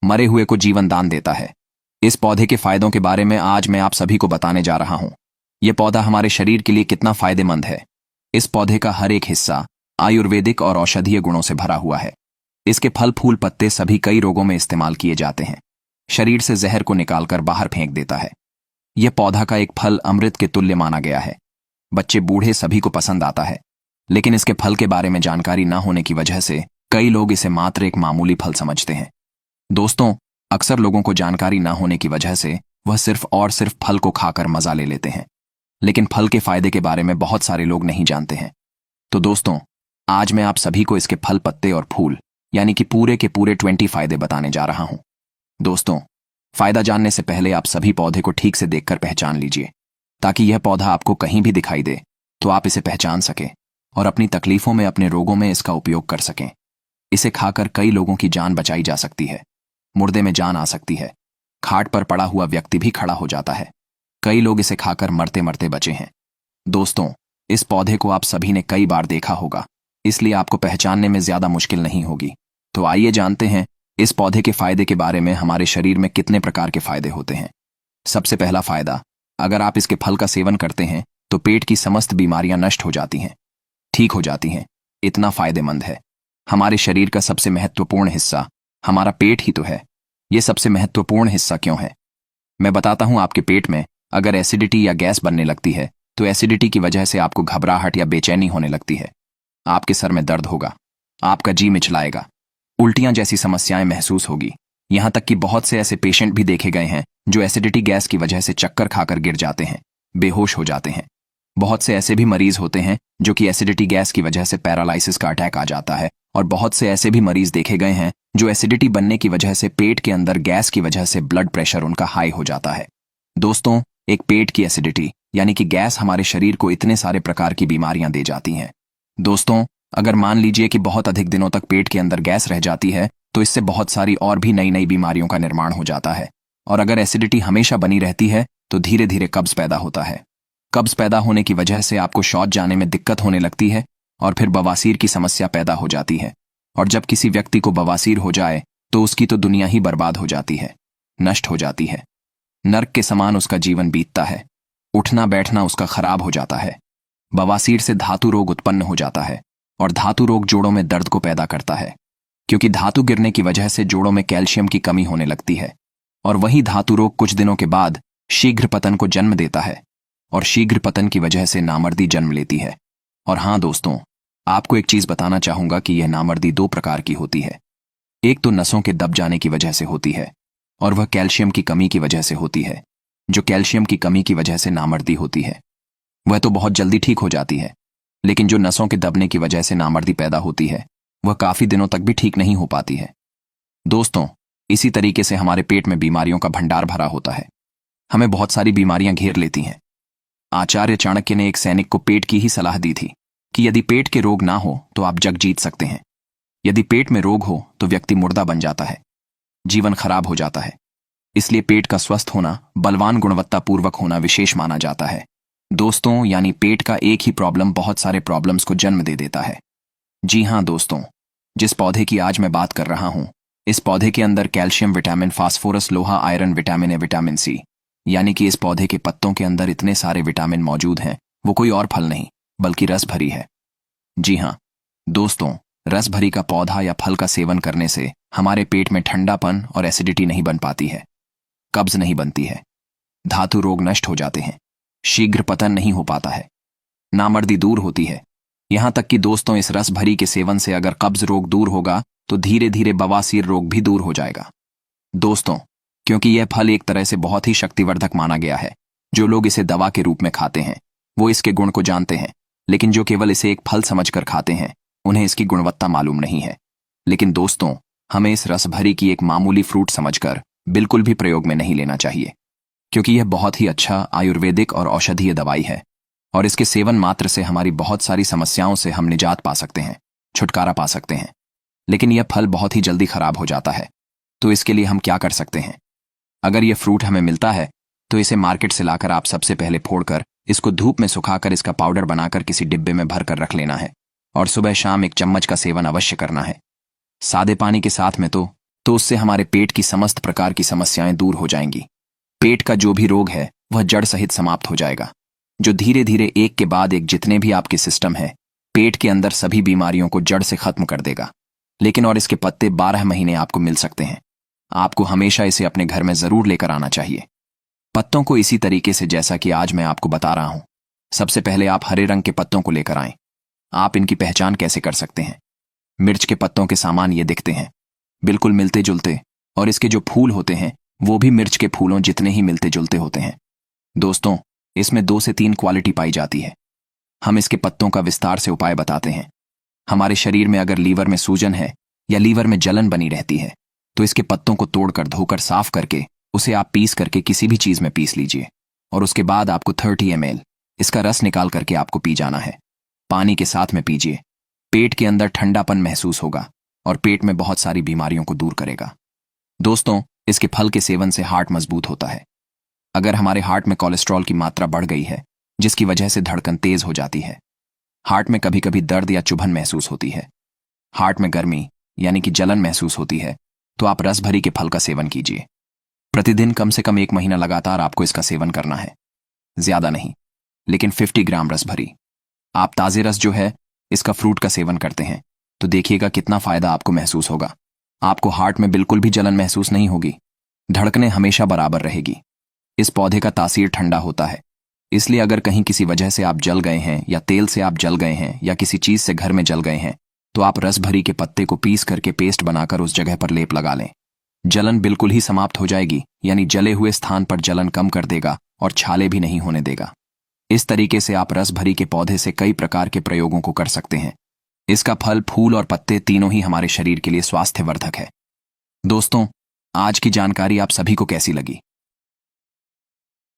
मरे हुए को जीवन दान देता है। इस पौधे के फायदों के बारे में आज मैं आप सभी को बताने जा रहा हूं। यह पौधा हमारे शरीर के लिए कितना फायदेमंद है। इस पौधे का हर एक हिस्सा आयुर्वेदिक और औषधीय गुणों से भरा हुआ है। इसके फल, फूल, पत्ते सभी कई रोगों में इस्तेमाल किए जाते हैं। शरीर से जहर को निकालकर बाहर फेंक देता है। यह पौधा का एक फल अमृत के तुल्य माना गया है। बच्चे, बूढ़े सभी को पसंद आता है। लेकिन इसके फल के बारे में जानकारी न होने की वजह से कई लोग इसे मात्र एक मामूली फल समझते हैं। दोस्तों, अक्सर लोगों को जानकारी न होने की वजह से वह सिर्फ और सिर्फ फल को खाकर मजा ले लेते हैं, लेकिन फल के फायदे के बारे में बहुत सारे लोग नहीं जानते हैं। तो दोस्तों, आज मैं आप सभी को इसके फल, पत्ते और फूल यानी कि पूरे के पूरे 20 फायदे बताने जा रहा हूं। दोस्तों, फायदा जानने से पहले आप सभी पौधे को ठीक से देखकर पहचान लीजिए, ताकि यह पौधा आपको कहीं भी दिखाई दे तो आप इसे पहचान सकें और अपनी तकलीफों में, अपने रोगों में इसका उपयोग कर सकें। इसे खाकर कई लोगों की जान बचाई जा सकती है, मुर्दे में जान आ सकती है, खाट पर पड़ा हुआ व्यक्ति भी खड़ा हो जाता है। कई लोग इसे खाकर मरते मरते बचे हैं। दोस्तों, इस पौधे को आप सभी ने कई बार देखा होगा, इसलिए आपको पहचानने में ज्यादा मुश्किल नहीं होगी। तो आइए जानते हैं इस पौधे के फायदे के बारे में। हमारे शरीर में कितने प्रकार के फायदे होते हैं। सबसे पहला फायदा, अगर आप इसके फल का सेवन करते हैं तो पेट की समस्त बीमारियां नष्ट हो जाती हैं, ठीक हो जाती हैं। इतना फायदेमंद है। हमारे शरीर का सबसे महत्वपूर्ण हिस्सा हमारा पेट ही तो है। यह सबसे महत्वपूर्ण हिस्सा क्यों है, मैं बताता हूं। आपके पेट में अगर एसिडिटी या गैस बनने लगती है तो एसिडिटी की वजह से आपको घबराहट या बेचैनी होने लगती है। आपके सर में दर्द होगा, आपका जी मिचलाएगा, उल्टियां जैसी समस्याएं महसूस होगी। यहां तक कि बहुत से ऐसे पेशेंट भी देखे गए हैं जो एसिडिटी गैस की वजह से चक्कर खाकर गिर जाते हैं, बेहोश हो जाते हैं। बहुत से ऐसे भी मरीज होते हैं जो कि एसिडिटी गैस की वजह से पैरालिसिस का अटैक आ जाता है। और बहुत से ऐसे भी मरीज देखे गए हैं जो एसिडिटी बनने की वजह से पेट के अंदर गैस की वजह से ब्लड प्रेशर उनका हाई हो जाता है। दोस्तों, एक पेट की एसिडिटी यानी कि गैस हमारे शरीर को इतने सारे प्रकार की बीमारियां दे जाती हैं। दोस्तों, अगर मान लीजिए कि बहुत अधिक दिनों तक पेट के अंदर गैस रह जाती है तो इससे बहुत सारी और भी नई नई बीमारियों का निर्माण हो जाता है। और अगर एसिडिटी हमेशा बनी रहती है तो धीरे धीरे कब्ज पैदा होता है। कब्ज पैदा होने की वजह से आपको शौच जाने में दिक्कत होने लगती है और फिर बवासीर की समस्या पैदा हो जाती है। और जब किसी व्यक्ति को बवासीर हो जाए तो उसकी तो दुनिया ही बर्बाद हो जाती है, नष्ट हो जाती है। नर्क के समान उसका जीवन बीतता है। उठना बैठना उसका खराब हो जाता है। बवासीर से धातु रोग उत्पन्न हो जाता है और धातु रोग जोड़ों में दर्द को पैदा करता है, क्योंकि धातु गिरने की वजह से जोड़ों में कैल्शियम की कमी होने लगती है। और वही धातु रोग कुछ दिनों के बाद शीघ्र पतन को जन्म देता है और शीघ्र पतन की वजह से नामर्दी जन्म लेती है। और हाँ दोस्तों, आपको एक चीज बताना चाहूंगा कि यह नामर्दी 2 प्रकार की होती है। एक तो नसों के दब जाने की वजह से होती है और वह कैल्शियम की कमी की वजह से होती है। जो कैल्शियम की कमी की वजह से नामर्दी होती है वह तो बहुत जल्दी ठीक हो जाती है, लेकिन जो नसों के दबने की वजह से नामर्दी पैदा होती है वह काफी दिनों तक भी ठीक नहीं हो पाती है। दोस्तों, इसी तरीके से हमारे पेट में बीमारियों का भंडार भरा होता है। हमें बहुत सारी बीमारियां घेर लेती हैं। आचार्य चाणक्य ने एक सैनिक को पेट की ही सलाह दी थी कि यदि पेट के रोग ना हो तो आप जग जीत सकते हैं। यदि पेट में रोग हो तो व्यक्ति मुर्दा बन जाता है, जीवन खराब हो जाता है। इसलिए पेट का स्वस्थ होना, बलवान, गुणवत्तापूर्वक होना विशेष माना जाता है। दोस्तों, यानी पेट का एक ही प्रॉब्लम बहुत सारे प्रॉब्लम्स को जन्म दे देता है। जी हां दोस्तों, जिस पौधे की आज मैं बात कर रहा हूं, इस पौधे के अंदर कैल्शियम, विटामिन, फास्फोरस, लोहा, iron, vitamin A, vitamin C, यानी कि इस पौधे के पत्तों के अंदर इतने सारे विटामिन मौजूद हैं, वो कोई और फल नहीं बल्कि रस भरी है। जी हां दोस्तों, रस भरी का पौधा या फल का सेवन करने से हमारे पेट में ठंडापन और एसिडिटी नहीं बन पाती है, कब्ज नहीं बनती है, धातु रोग नष्ट हो जाते हैं, शीघ्र पतन नहीं हो पाता है, नामर्दी दूर होती है। यहां तक कि दोस्तों, इस रस भरी के सेवन से अगर कब्ज रोग दूर होगा तो धीरे धीरे बवासीर रोग भी दूर हो जाएगा। दोस्तों, क्योंकि यह फल एक तरह से बहुत ही शक्तिवर्धक माना गया है, जो लोग इसे दवा के रूप में खाते हैं वो इसके गुण को जानते हैं, लेकिन जो केवल इसे एक फल समझकर खाते हैं उन्हें इसकी गुणवत्ता मालूम नहीं है। लेकिन दोस्तों, हमें इस रस भरी की एक मामूली फ्रूट समझकर बिल्कुल भी प्रयोग में नहीं लेना चाहिए, क्योंकि यह बहुत ही अच्छा आयुर्वेदिक और औषधीय दवाई है और इसके सेवन मात्र से हमारी बहुत सारी समस्याओं से हम निजात पा सकते हैं, छुटकारा पा सकते हैं। लेकिन यह फल बहुत ही जल्दी खराब हो जाता है। तो इसके लिए हम क्या कर सकते हैं? अगर यह फ्रूट हमें मिलता है तो इसे मार्केट से लाकर आप सबसे पहले फोड़कर इसको धूप में सुखाकर इसका पाउडर बनाकर किसी डिब्बे में भरकर रख लेना है और सुबह शाम 1 चम्मच का सेवन अवश्य करना है। सादे पानी के साथ में तो तो उससे हमारे पेट की समस्त प्रकार की समस्याएं दूर हो जाएंगी। पेट का जो भी रोग है वह जड़ सहित समाप्त हो जाएगा, जो धीरे धीरे एक के बाद एक जितने भी आपके सिस्टम है पेट के अंदर सभी बीमारियों को जड़ से खत्म कर देगा। लेकिन और इसके पत्ते 12 महीने आपको मिल सकते हैं। आपको हमेशा इसे अपने घर में जरूर लेकर आना चाहिए। पत्तों को इसी तरीके से जैसा कि आज मैं आपको बता रहा हूं। सबसे पहले आप हरे रंग के पत्तों को लेकर आएं। आप इनकी पहचान कैसे कर सकते हैं? मिर्च के पत्तों के सामान ये दिखते हैं, बिल्कुल मिलते जुलते, और इसके जो फूल होते हैं वो भी मिर्च के फूलों जितने ही मिलते जुलते होते हैं। दोस्तों, इसमें 2 से 3 क्वालिटी पाई जाती है। हम इसके पत्तों का विस्तार से उपाय बताते हैं। हमारे शरीर में अगर लीवर में सूजन है या लीवर में जलन बनी रहती है तो इसके पत्तों को तोड़कर धोकर साफ करके उसे आप पीस करके किसी भी चीज में पीस लीजिए, और उसके बाद आपको 30 ml इसका रस निकाल करके आपको पी जाना है। पानी के साथ में पीजिए। पेट के अंदर ठंडापन महसूस होगा और पेट में बहुत सारी बीमारियों को दूर करेगा। दोस्तों, इसके फल के सेवन से हार्ट मजबूत होता है। अगर हमारे हार्ट में कोलेस्ट्रॉल की मात्रा बढ़ गई है जिसकी वजह से धड़कन तेज हो जाती है, हार्ट में कभी कभी दर्द या चुभन महसूस होती है, हार्ट में गर्मी यानी कि जलन महसूस होती है, तो आप रस भरी के फल का सेवन कीजिए। प्रतिदिन कम से कम 1 महीना लगातार आपको इसका सेवन करना है। ज्यादा नहीं, लेकिन 50 ग्राम रस भरी। आप ताजे रस जो है इसका फ्रूट का सेवन करते हैं तो देखिएगा कितना फायदा आपको महसूस होगा। आपको हार्ट में बिल्कुल भी जलन महसूस नहीं होगी, धड़कनें हमेशा बराबर रहेगी। इस पौधे का तासीर ठंडा होता है, इसलिए अगर कहीं किसी वजह से आप जल गए हैं या तेल से आप जल गए हैं या किसी चीज से घर में जल गए हैं तो आप रस भरी के पत्ते को पीस करके पेस्ट बनाकर उस जगह पर लेप लगा लें। जलन बिल्कुल ही समाप्त हो जाएगी, यानी जले हुए स्थान पर जलन कम कर देगा और छाले भी नहीं होने देगा। इस तरीके से आप रस भरी के पौधे से कई प्रकार के प्रयोगों को कर सकते हैं। इसका फल, फूल और पत्ते तीनों ही हमारे शरीर के लिए स्वास्थ्यवर्धक है। दोस्तों, आज की जानकारी आप सभी को कैसी लगी?